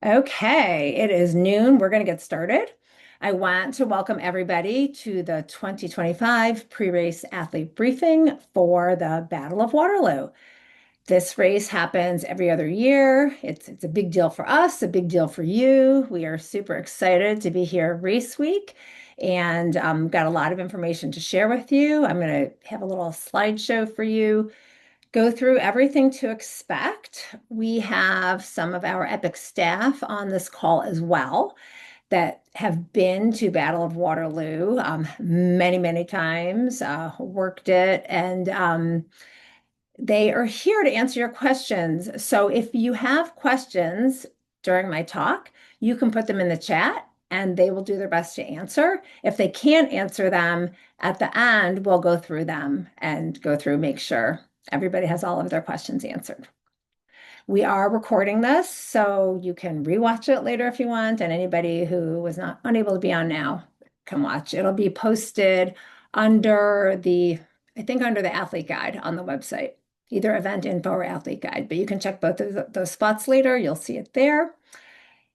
Okay, it is noon. We're going to get started. I want to welcome everybody to the 2025 pre-race athlete briefing for the Battle of Waterloo. This race happens every other year. It's a big deal for us, a big deal for you. We are super excited to be here race week and got a lot of information to share with you. I'm going to have a little slideshow for you, go through everything to expect. We have some of our Epic staff on this call as well that have been to Battle of Waterloo many, many times, worked it, and they are here to answer your questions. So if you have questions during my talk, you can put them in the chat and they will do their best to answer. If they can't answer them at the end, we'll go through them and go through, make sure everybody has all of their questions answered. We are recording this, so you can rewatch it later if you want, and anybody who was not unable to be on now can watch. It'll be posted under I think under the athlete guide on the website, either event info or athlete guide, but you can check both of those spots later. You'll see it there.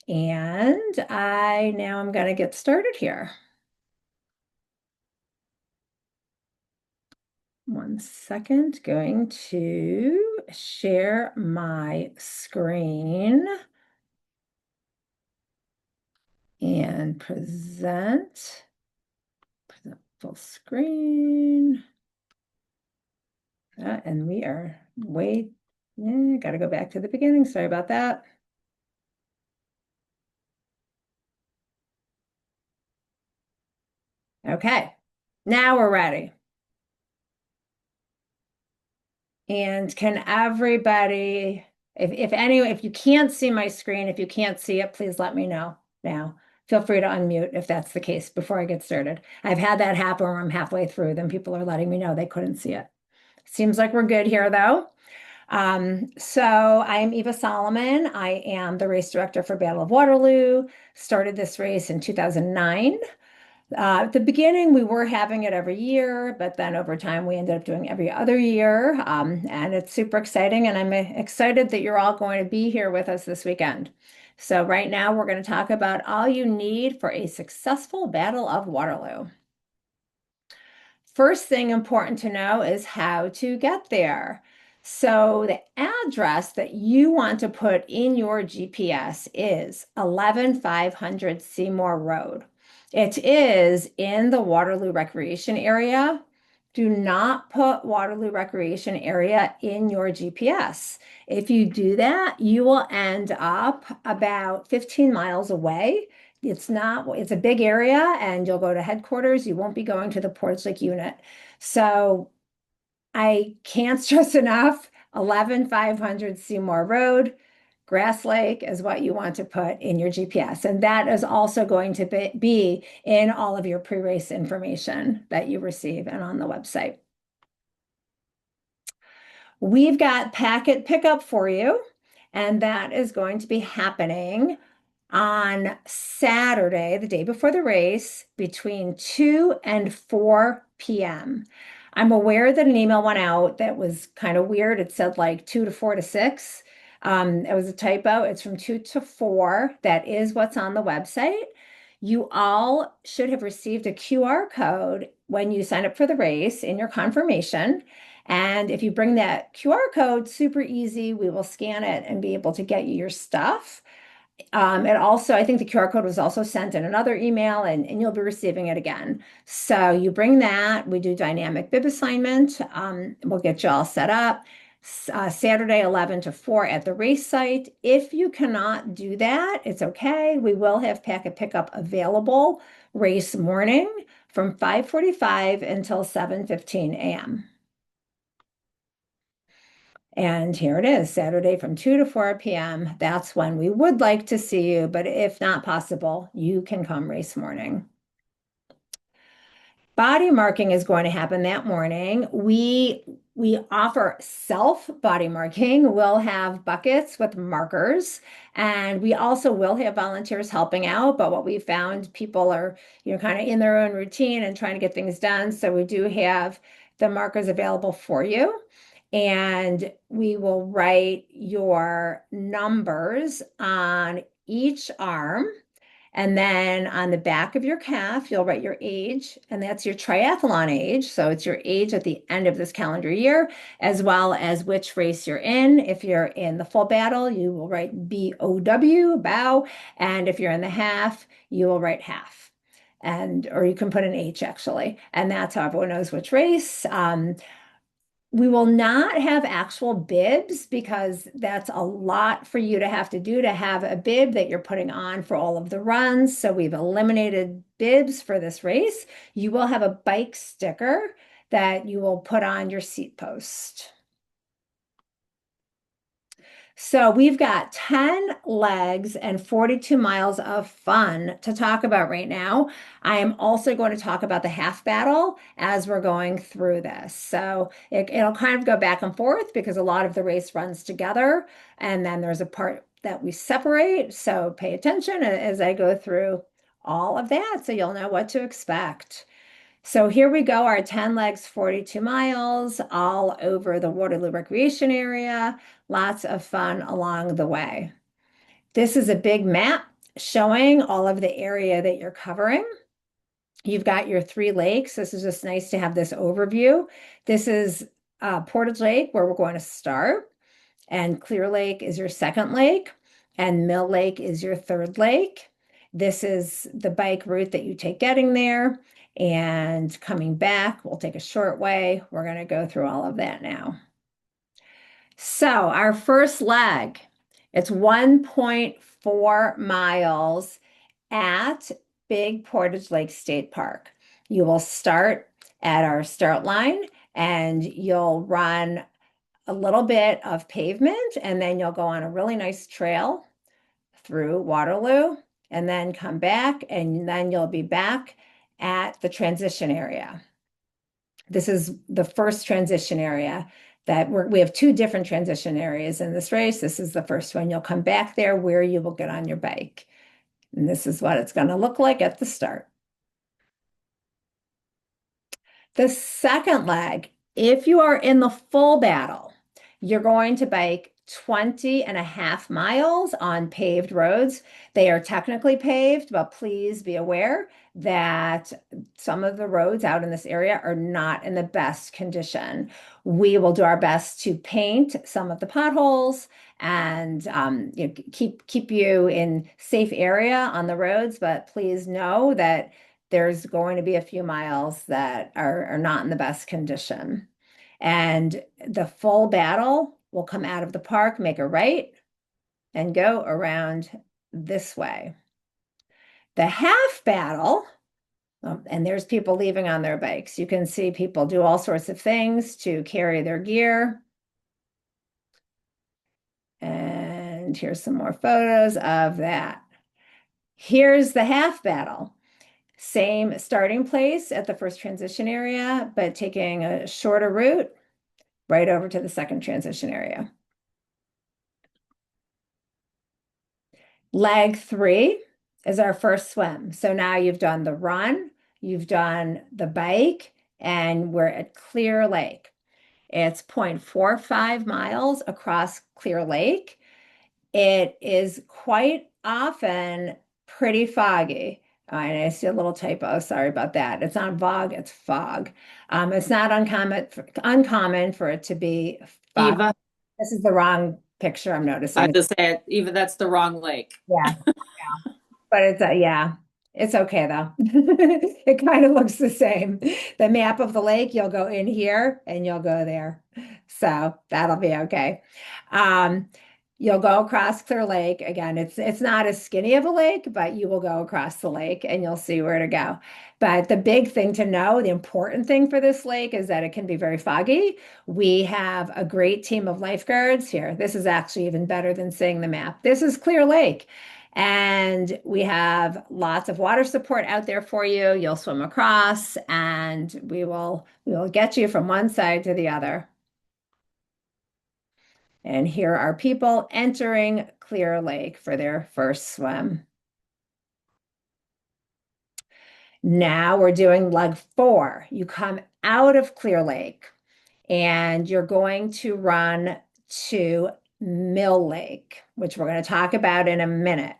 And now I'm going to get started here. One second, going to share my screen and present full screen. And we are got to go back to the beginning. Sorry about that. Okay, now we're ready. And can everybody, if you can't see my screen, if you can't see it, please let me know now. Feel free to unmute if that's the case before I get started. I've had that happen where I'm halfway through, then people are letting me know they couldn't see it. Seems like we're good here though. So I'm Eva Solomon. I am the race director for Battle of Waterloo. Started this race in 2009. At the beginning, we were having it every year, but then over time, we ended up doing every other year. And it's super exciting. And I'm excited that you're all going to be here with us this weekend. So, right now, we're going to talk about all you need for a successful Battle of Waterloo. First thing important to know is how to get there. So the address that you want to put in your GPS is 11500 Seymour Road. It is in the Waterloo Recreation Area. Do not put Waterloo Recreation Area in your GPS. If you do that, you will end up about 15 miles away. It's a big area and you'll go to headquarters. You won't be going to the Portage Lake unit. So I can't stress enough, 11500 Seymour Road, Grass Lake is what you want to put in your GPS. And that is also going to be in all of your pre-race information that you receive and on the website. We've got packet pickup for you, and that is going to be happening on Saturday, the day before the race, between 2 and 4 p.m. I'm aware that an email went out that was kind of weird. It said like 2 to 4 to 6. It was a typo. It's from 2 to 4. That is what's on the website. You all should have received a QR code when you sign up for the race in your confirmation. And if you bring that QR code, super easy, we will scan it and be able to get you your stuff. It also, I think the QR code was also sent in another email and you'll be receiving it again. So you bring that, we do dynamic bib assignment. We'll get you all set up. Saturday, 11 to 4 at the race site. If you cannot do that, it's okay. We will have packet pickup available race morning from 5:45 until 7:15 a.m. And here it is, Saturday from 2 to 4 p.m. That's when we would like to see you, but if not possible, you can come race morning. Body marking is going to happen that morning. We offer self body marking. We'll have buckets with markers, and we also will have volunteers helping out. But what we found, people are, kind of in their own routine and trying to get things done. So we do have the markers available for you. and we will write your numbers on each arm. And then on the back of your calf, you'll write your age, and that's your triathlon age. So it's your age at the end of this calendar year, as well as which race you're in. If you're in the full battle, you will write BOW, bow. And if you're in the half, you will write half. And, or you can put an H actually. And that's how everyone knows which race. We will not have actual bibs because that's a lot for you to have to do to have a bib that you're putting on for all of the runs. So we've eliminated bibs for this race. You will have a bike sticker that you will put on your seat post. So we've got 10 legs and 42 miles of fun to talk about right now. I am also going to talk about the half battle as we're going through this. So it'll kind of go back and forth because a lot of the race runs together, and then there's a part that we separate. So pay attention as I go through all of that so you'll know what to expect. So here we go, our 10 legs, 42 miles, all over the Waterloo Recreation Area. Lots of fun along the way. This is a big map showing all of the area that you're covering. You've got your three lakes. This is just nice to have this overview. This is Portage Lake, where we're going to start, and Clear Lake is your second lake, and Mill Lake is your third lake. This is the bike route that you take getting there, and coming back, we'll take a short way. We're going to go through all of that now. So our first leg, it's 1.4 miles at Big Portage Lake State Park. You will start at our start line and you'll run a little bit of pavement, and then you'll go on a really nice trail through Waterloo and then come back, and then you'll be back at the transition area. This is the first transition area that we have two different transition areas in this race. This is the first one. You'll come back there where you will get on your bike. And this is what it's going to look like at the start. The second leg, if you are in the full battle, you're going to bike 20.5 miles on paved roads. They are technically paved, but please be aware that some of the roads out in this area are not in the best condition. We will do our best to paint some of the potholes and keep you in safe area on the roads, but please know that there's going to be a few miles that are not in the best condition. And the full battle will come out of the park, make a right, and go around this way. The half battle, and there's people leaving on their bikes. You can see people do all sorts of things to carry their gear. And here's some more photos of that. Here's the half battle. Same starting place at the first transition area, but taking a shorter route right over to the second transition area. Leg 3 is our first swim. So now you've done the run, you've done the bike, and we're at Clear Lake. It's 0.45 miles across Clear Lake. It is quite often pretty foggy. And I see a little typo. Sorry about that. It's not fog, it's fog. It's not uncommon for it to be fog. Eva, This is the wrong picture I'm I noticing. just said, Eva, that's the wrong lake. Yeah, but it's yeah, it's okay though. It kind of looks the same. The map of the lake, you'll go in here and you'll go there. So that'll be okay. Um, you'll go across Clear Lake. Again, it's not as skinny of a lake, but you will go across the lake and you'll see where to go. But the big thing to know, the important thing for this lake is that it can be very foggy. We have a great team of lifeguards here. This is actually even better than seeing the map. This is Clear Lake. And we have lots of water support out there for you. You'll swim across and we will get you from one side to the other. And here are people entering Clear Lake for their first swim. Now we're doing leg 4. You come out of Clear Lake and you're going to run to Mill Lake, which we're going to talk about in a minute.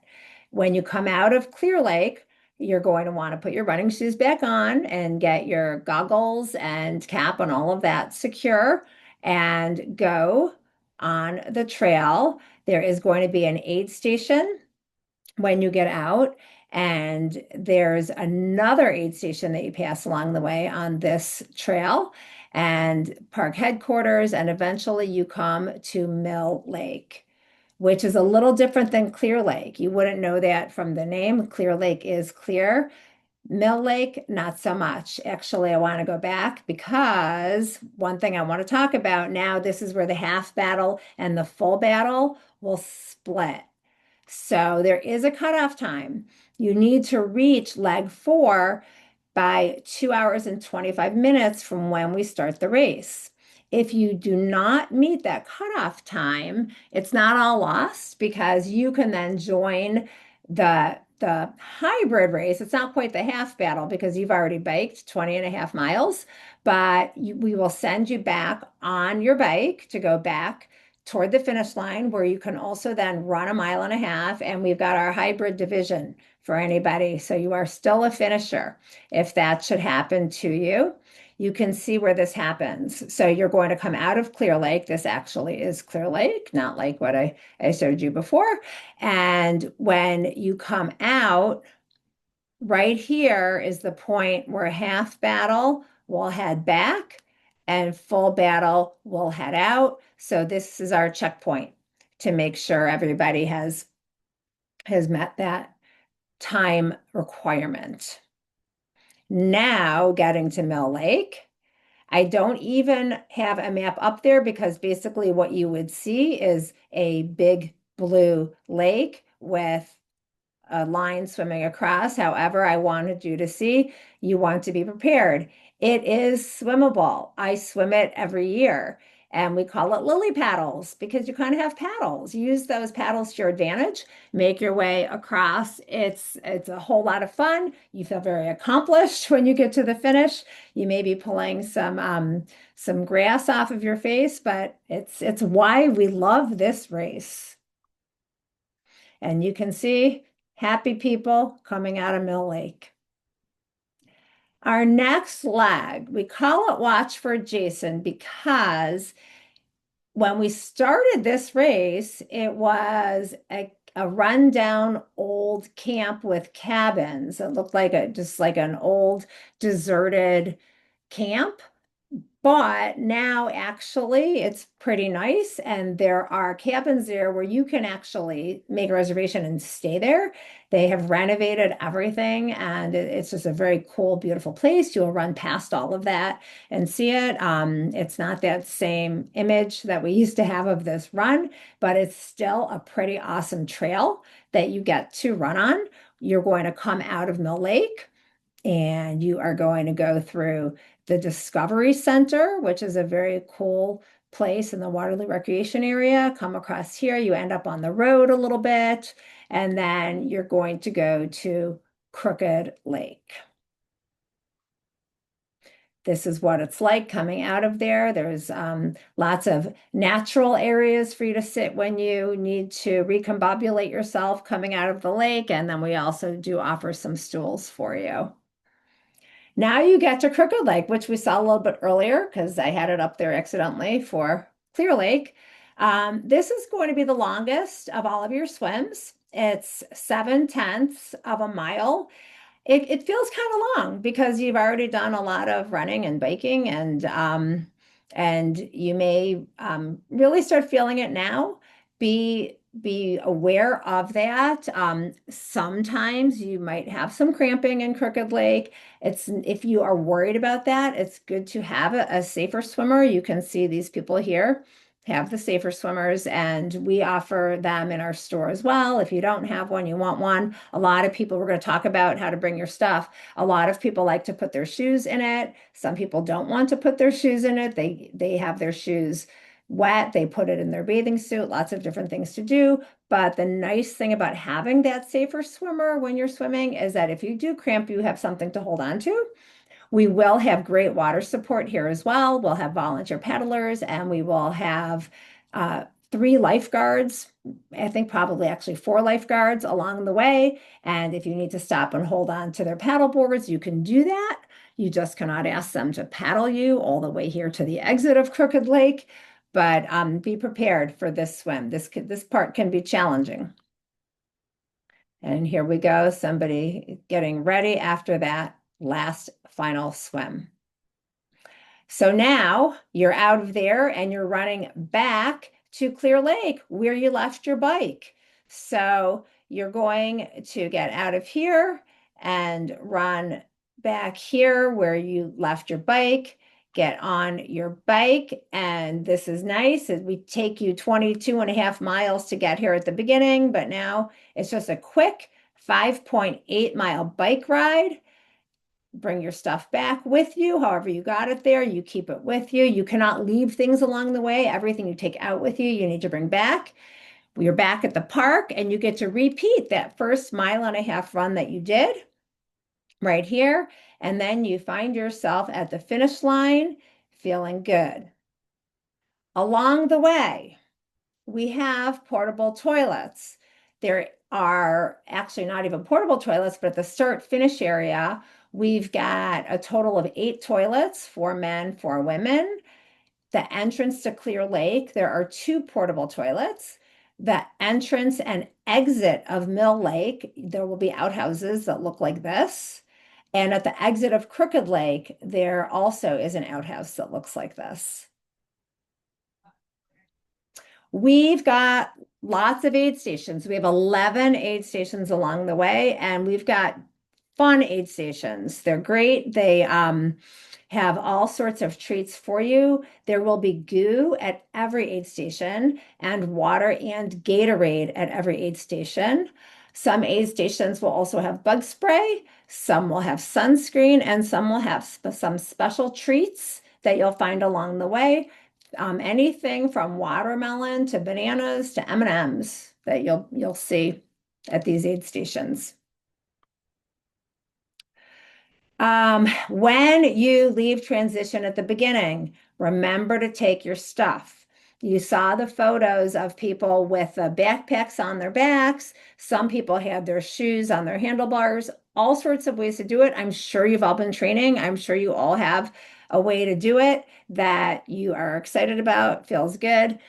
When you come out of Clear Lake, you're going to want to put your running shoes back on and get your goggles and cap and all of that secure and go on the trail. There is going to be an aid station when you get out. And there's another aid station that you pass along the way on this trail and park headquarters. And eventually you come to Mill Lake, which is a little different than Clear Lake. You wouldn't know that from the name. Clear Lake is clear. Mill Lake, not so much. Actually, I want to go back because one thing I want to talk about now, this is where the half battle and the full battle will split. So there is a cutoff time. You need to reach leg 4 by 2 hours and 25 minutes from when we start the race. If you do not meet that cutoff time, it's not all lost because you can then join the hybrid race. It's not quite the half battle because you've already biked 20 and a half miles, but we will send you back on your bike to go back toward the finish line where you can also then run a mile and a half. And we've got our hybrid division for anybody. So you are still a finisher. If that should happen to you, you can see where this happens. So you're going to come out of Clear Lake. This actually is Clear Lake, not like what I showed you before. And when you come out, right here is the point where half battle will head back and full battle will head out. So this is our checkpoint to make sure everybody has met that time requirement. Now getting to Mill Lake. I don't even have a map up there because basically what you would see is a big blue lake with a line swimming across. However, I wanted you to see, you want to be prepared. It is swimmable. I swim it every year. And we call it lily paddles because you kind of have paddles. Use those paddles to your advantage. Make your way across. It's a whole lot of fun. You feel very accomplished when you get to the finish. You may be pulling some grass off of your face, but it's why we love this race. And you can see happy people coming out of Mill Lake. Our next leg, we call it Watch for Jason because when we started this race, it was a rundown old camp with cabins. It looked like just like an old deserted camp. But now actually it's pretty nice. And there are cabins there where you can actually make a reservation and stay there. They have renovated everything and it's just a very cool, beautiful place. You'll run past all of that and see it. It's not that same image that we used to have of this run, but it's still a pretty awesome trail that you get to run on. You're going to come out of Mill Lake and you are going to go through the Discovery Center, which is a very cool place in the Waterloo Recreation Area. Come across here, you end up on the road a little bit, and then you're going to go to Crooked Lake. This is what it's like coming out of there. There's lots of natural areas for you to sit when you need to recombobulate yourself coming out of the lake. And then we also do offer some stools for you. Now you get to Crooked Lake, which we saw a little bit earlier because I had it up there accidentally for Clear Lake. This is going to be the longest of all of your swims. It's 7/10 of a mile. It feels kind of long because you've already done a lot of running and biking and you may really start feeling it now. Be aware of that. Sometimes you might have some cramping in Crooked Lake. It's if you are worried about that, it's good to have a safer swimmer. You can see these people here have the safer swimmers, and we offer them in our store as well. If you don't have one, you want one. A lot of people, we're going to talk about how to bring your stuff. A lot of people like to put their shoes in it. Some people don't want to put their shoes in it. They have their shoes wet, they put it in their bathing suit, lots of different things to do. But the nice thing about having that safer swimmer when you're swimming is that if you do cramp, you have something to hold on to. We will have great water support here as well. We'll have volunteer paddlers and we will have uh, three lifeguards. I think probably actually four lifeguards along the way. And if you need to stop and hold on to their paddle boards, you can do that. You just cannot ask them to paddle you all the way here to the exit of Crooked Lake. But be prepared for this swim. This part can be challenging. And here we go, somebody getting ready after that last final swim. So now you're out of there and you're running back to Clear Lake where you left your bike. So you're going to get out of here and run back here where you left your bike, get on your bike. And this is nice. We take you 22.5 miles to get here at the beginning, but now it's just a quick 5.8 mile bike ride. Bring your stuff back with you. However you got it there, you keep it with you. You cannot leave things along the way. Everything you take out with you, you need to bring back. You're back at the park and you get to repeat that first 1.5 mile run that you did right here. And then you find yourself at the finish line feeling good. Along the way, we have portable toilets. There are actually not even portable toilets, but at the start finish area, we've got a total of 8 toilets for men, for women. The entrance to Clear Lake, there are 2 portable toilets. The entrance and exit of Mill Lake, there will be outhouses that look like this. And at the exit of Crooked Lake, there also is an outhouse that looks like this. We've got lots of aid stations. We have 11 aid stations along the way, and we've got fun aid stations. They're great. They have all sorts of treats for you. There will be goo at every aid station and water and Gatorade at every aid station. Some aid stations will also have bug spray, some will have sunscreen, and some will have some special treats that you'll find along the way. Anything from watermelon to bananas to M&Ms that you'll see at these aid stations. When you leave transition at the beginning, remember to take your stuff. You saw the photos of people with backpacks on their backs. Some people had their shoes on their handlebars, all sorts of ways to do it. I'm sure you've all been training. I'm sure you all have a way to do it that you are excited about, feels good.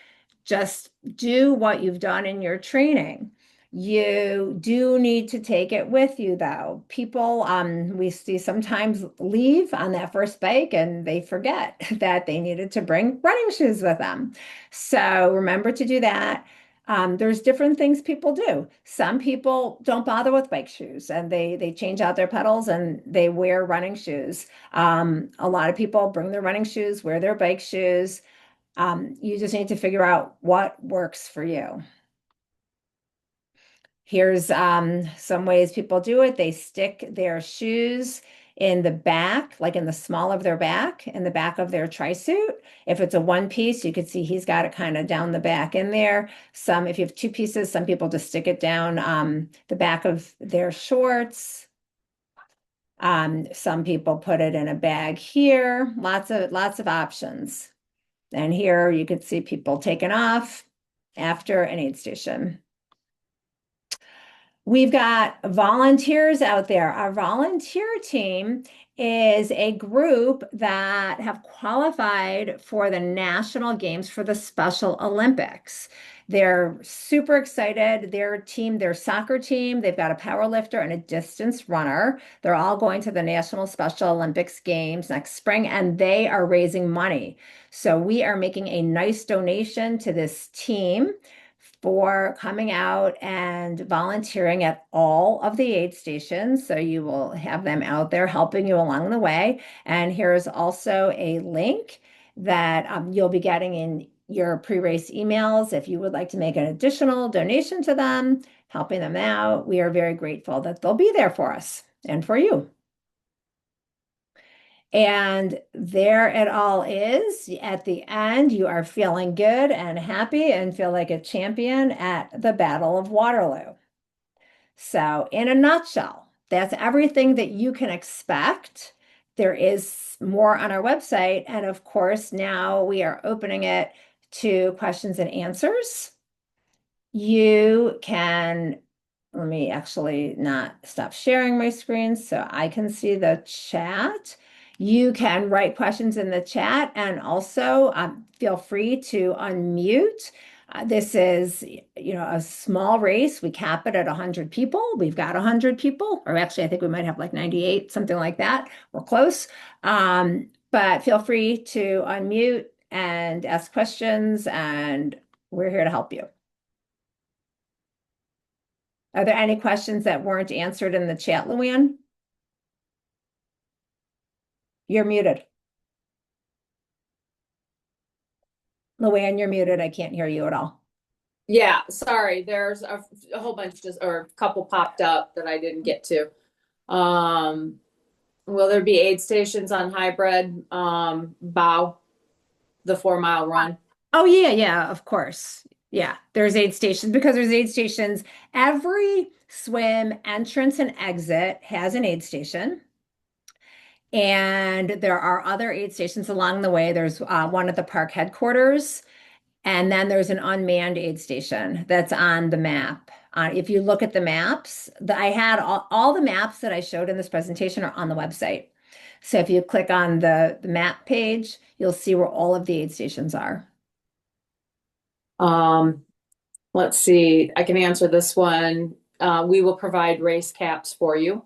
Just do what you've done in your training. You do need to take it with you, though. People, we see sometimes leave on that first bike and they forget that they needed to bring running shoes with them. So remember to do that. There's different things people do. Some people don't bother with bike shoes and they change out their pedals and they wear running shoes. A lot of people bring their running shoes, wear their bike shoes. You just need to figure out what works for you. Here's some ways people do it. They stick their shoes in the back, like in the small of their back, in the back of their tri-suit. If it's a one piece, you could see he's got it kind of down the back in there. If you have 2 pieces, some people just stick it down the back of their shorts. Some people put it in a bag here. Lots of options. And here you could see people taking off after an aid station. We've got volunteers out there. Our volunteer team is a group that have qualified for the national games for the Special Olympics. They're super excited. Their soccer team, they've got a power lifter and a distance runner. They're all going to the National Special Olympics Games next spring, and they are raising money. So we are making a nice donation to this team for coming out and volunteering at all of the aid stations. So you will have them out there helping you along the way. And here's also a link that you'll be getting in your pre-race emails if you would like to make an additional donation to them, helping them out. We are very grateful that they'll be there for us and for you. And there it all is. At the end, you are feeling good and happy and feel like a champion at the Battle of Waterloo. So, in a nutshell, that's everything that you can expect there is more on our website. And of course, now we are opening it to questions and answers. You can, let me actually not stop sharing my screen so I can see the chat. You can write questions in the chat and also feel free to unmute. This is, a small race. We cap it at 100 people. We've got 100 people, or actually, I think we might have like 98, something like that. We're close. But feel free to unmute and ask questions, and we're here to help you. Are there any questions that weren't answered in the chat, Luann? You're muted. Luann, you're muted. I can't hear you at all. Yeah, sorry. There's a whole bunch just or a couple popped up that I didn't get to. Um, will there be aid stations on hybrid bow, the 4 mile run? Oh, yeah, yeah, of course. Yeah, there's aid stations because there's aid stations. Every swim entrance and exit has an aid station. And there are other aid stations along the way. There's one at the park headquarters. And then there's an unmanned aid station that's on the map. If you look at the maps, I had all the maps that I showed in this presentation are on the website. So if you click on the map page, you'll see where all of the aid stations are. Um, let's see. I can answer this one. We will provide race caps for you.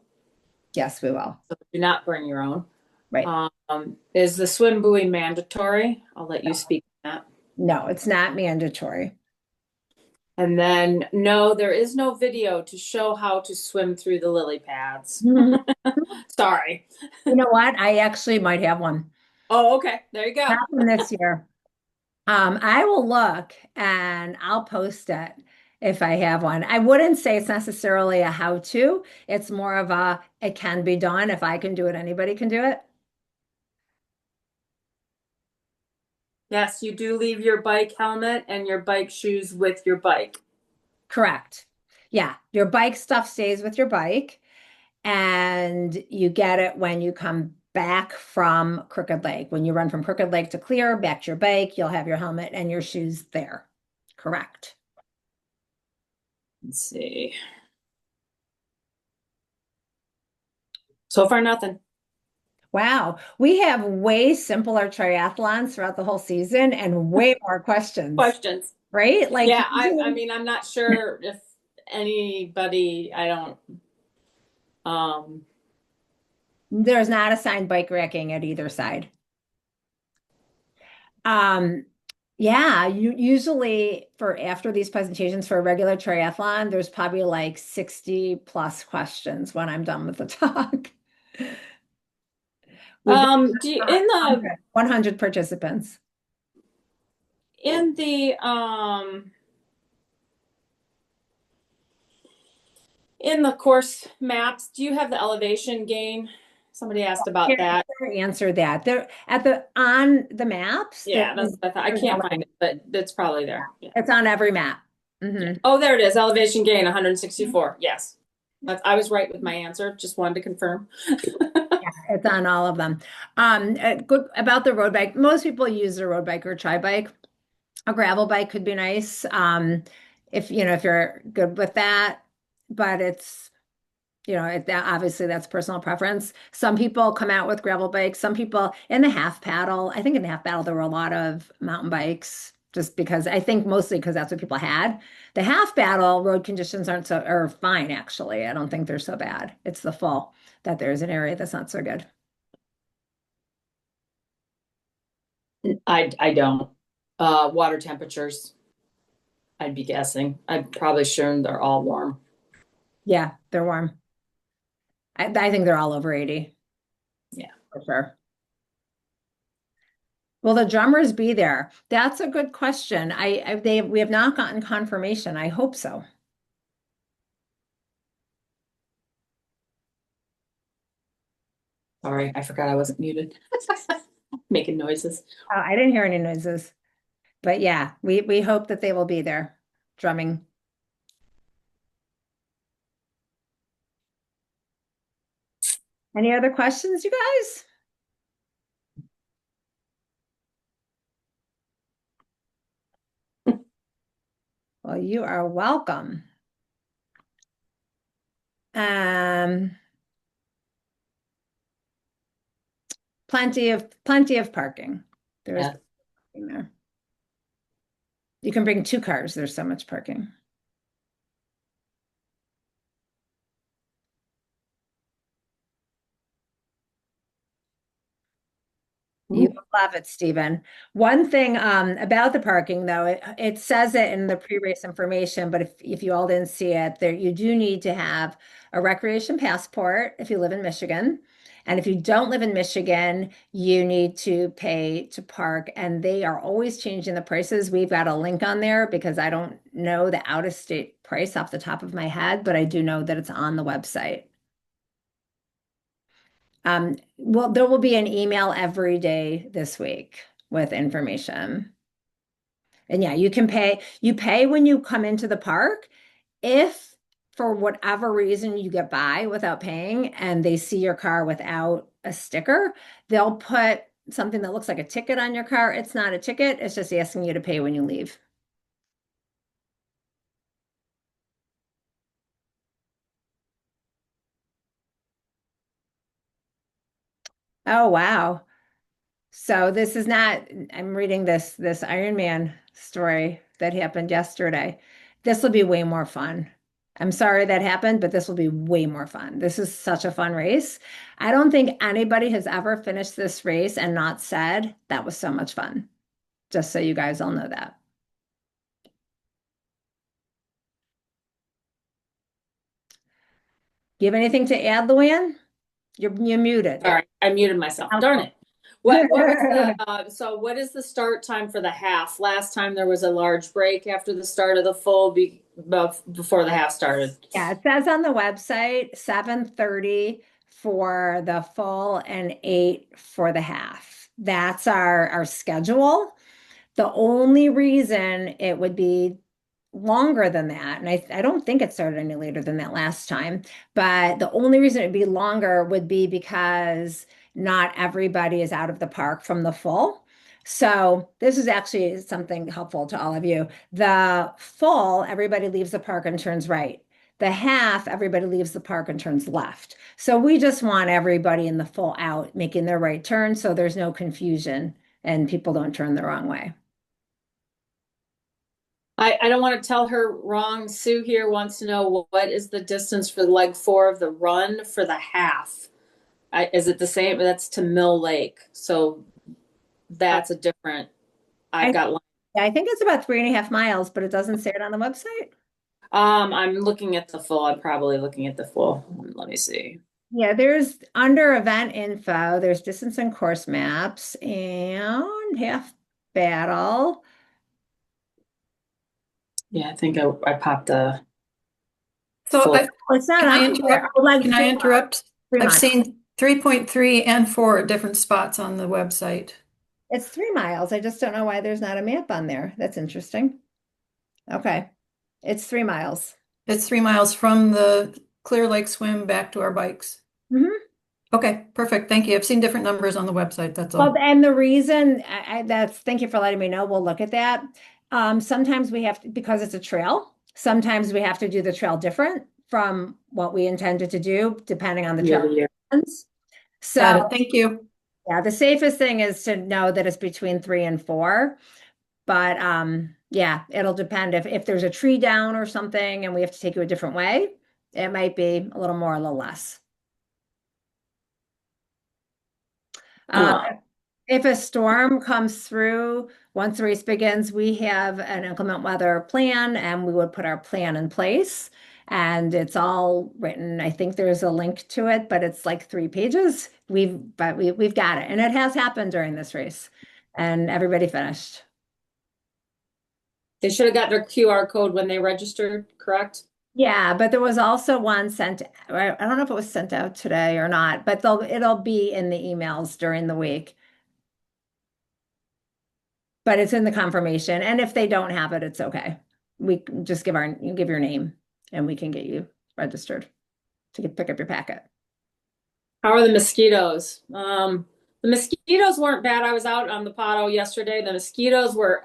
Yes, we will. So do not bring your own. Right. Is the swim buoy mandatory? I'll let you speak on that. No, it's not mandatory. And then, no, there is no video to show how to swim through the lily pads. You Sorry. know what? I actually might have one. Oh, okay. There you go. Not from this year. I will look and I'll post it if I have one. I wouldn't say it's necessarily a how-to. It's more of a it can be done. If I can do it, anybody can do it. Yes, you do leave your bike helmet and your bike shoes with your bike. Correct. Yeah, your bike stuff stays with your bike, and you get it when you come back from Crooked Lake. When you run from Crooked Lake to Clear, back to your bike, you'll have your helmet and your shoes there. Correct. Let's see. So far, nothing. Wow, we have way simpler triathlons throughout the whole season and way more questions, Questions. right? Like Yeah, I usually mean, I'm not sure if anybody, I don't, um, there's not assigned bike racking at either side. Um, yeah, you usually for after these presentations for a regular triathlon, there's probably like 60 plus questions when I'm done with the talk. We've got do you, in the 100 participants. in the um in the course maps, do you have the elevation gain? Somebody asked about Here, that. answer that. There at the on the maps, Yeah, that's what I thought. I there's can't find it, but it's probably there. Yeah. it's on every map. Yeah. Hmm. Oh, there it is. Elevation gain 164. Yes. I was right with my answer. Just wanted to confirm. Yeah, it's on all of them. Good about the road bike. Most people use a road bike or tri bike. A gravel bike could be nice. If you're good with that, but it's obviously that's personal preference. Some people come out with gravel bikes. Some people in the half paddle. I think in the half paddle there were a lot of mountain bikes, just because I think mostly because that's what people had. The half paddle road conditions aren't so are fine actually. I don't think they're so bad. It's the full that there's an area that's not so good. I don't. Water temperatures, I'd be guessing. I'm probably sure they're all warm. Yeah, they're warm. I think they're all over 80 Yeah. for sure. Will the drummers be there? That's a good question. We have not gotten confirmation. I hope so. Sorry, I forgot I wasn't muted. Making noises. I didn't hear any noises, but yeah, we hope that they will be there drumming. Any other questions, you guys? Well, you are welcome. Um, plenty of parking. There is Yeah. parking there. You can bring two cars. There's so much parking. You Ooh. will love it, Stephen. One thing about the parking, though, it says it in the pre-race information, but if you all didn't see it, there you do need to have a recreation passport if you live in Michigan. And if you don't live in Michigan, you need to pay to park, and they are always changing the prices. We've got a link on there because I don't know the out-of-state price off the top of my head, but I do know that it's on the website. Well, there will be an email every day this week with information. And yeah, you pay when you come into the park. If for whatever reason you get by without paying and they see your car without a sticker, they'll put something that looks like a ticket on your car. It's not a ticket, it's just asking you to pay when you leave. Oh, wow. So this is not, I'm reading this Iron Man story that happened yesterday. This will be way more fun. I'm sorry that happened, but this will be way more fun. This is such a fun race. I don't think anybody has ever finished this race and not said that was so much fun. Just so you guys all know that. Do you have anything to add, Luann? You're muted. Sorry, I muted myself. Darn it. What was the so what is the start time for the half? Last time there was a large break after the start of the full before the half started. Yeah, it says on the website 7:30 for the full and 8 for the half. That's our schedule. The only reason it would be longer than that, and I don't think it started any later than that last time, but the only reason it'd be longer would be because not everybody is out of the park from the full. So this is actually something helpful to all of you. The full, everybody leaves the park and turns right. The half, everybody leaves the park and turns left. So we just want everybody in the full out making their right turn so there's no confusion and people don't turn the wrong way. I don't want to tell her wrong. Sue here wants to know what is the distance for leg four of the run for the half? Is it the same? That's to Mill Lake. So that's a different, I've I got, I think it's about 3.5 miles, but it doesn't say it on the website. I'm looking at the full. I'm probably looking at the full. Let me see. Yeah, there's under event info, there's distance and course maps and half battle. Yeah, I think I popped a So full. Oh, it's not can I on there. interrupt? Oh, like Can I four, interrupt? three I've miles. seen 3.3 and 4 at different spots on the website. It's 3 miles. I just don't know why there's not a map on there. That's interesting. Okay. It's 3 miles. It's 3 miles from the Clear Lake swim back to our bikes. Mhm. Okay, perfect. Thank you. I've seen different numbers on the website. That's Well, all. and the reason that's thank you for letting me know. We'll look at that. Sometimes we have to, because it's a trail, sometimes we have to do the trail different from what we intended to do, depending on the Year trail to year. conditions. So, Got it. Thank you. yeah, the safest thing is to know that it's between 3 and 4. But yeah, it'll depend if there's a tree down or something and we have to take you a different way, it might be a little more, a little less. Um, Uh, If a storm comes through, once the race begins, we have an inclement weather plan and we would put our plan in place. And it's all written. I think there's a link to it, but it's like 3 pages. We've got it. And it has happened during this race. And everybody finished. they should have got their QR code when they registered, correct? Yeah, but there was also one sent, I don't know if it was sent out today or not, but it'll be in the emails during the week. But it's in the confirmation. And if they don't have it, it's okay. We can just you give your name and we can get you registered to pick up your packet. How are the mosquitoes? The mosquitoes weren't bad. I was out on the Pato yesterday. The mosquitoes were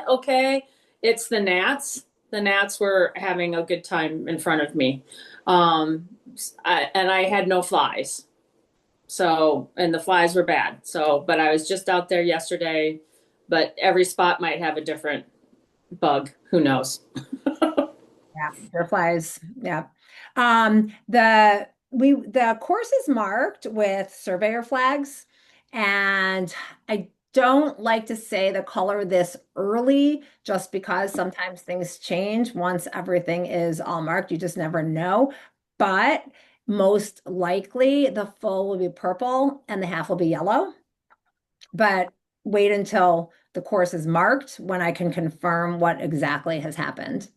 okay. It's the gnats. The gnats were having a good time in front of me. And I had no flies. So, and the flies were bad. So, but I was just out there yesterday, but every spot might have a different bug. Who knows? Yeah, butterflies. Yeah. The course is marked with surveyor flags, and I don't like to say the color this early just because sometimes things change once everything is all marked. You just never know. But most likely the full will be purple and the half will be yellow. But wait until the course is marked when I can confirm what exactly has happened.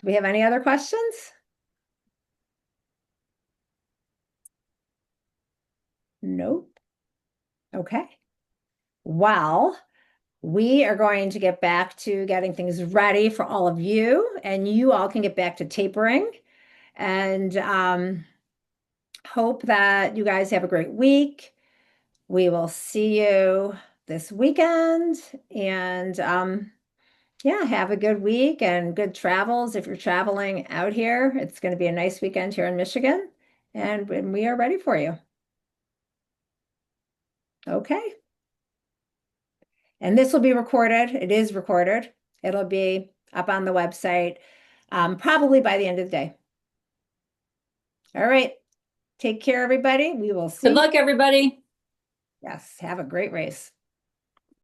Do we have any other questions? Nope. Okay. Well, we are going to get back to getting things ready for all of you, and you all can get back to tapering. And hope that you guys have a great week. We will see you this weekend, and yeah, have a good week and good travels if you're traveling out here. It's going to be a nice weekend here in Michigan, and we are ready for you. Okay. And this will be recorded. It is recorded. It'll be up on the website probably by the end of the day. All right. Take care, everybody. We will Good see. luck, everybody. Yes. Have a great race.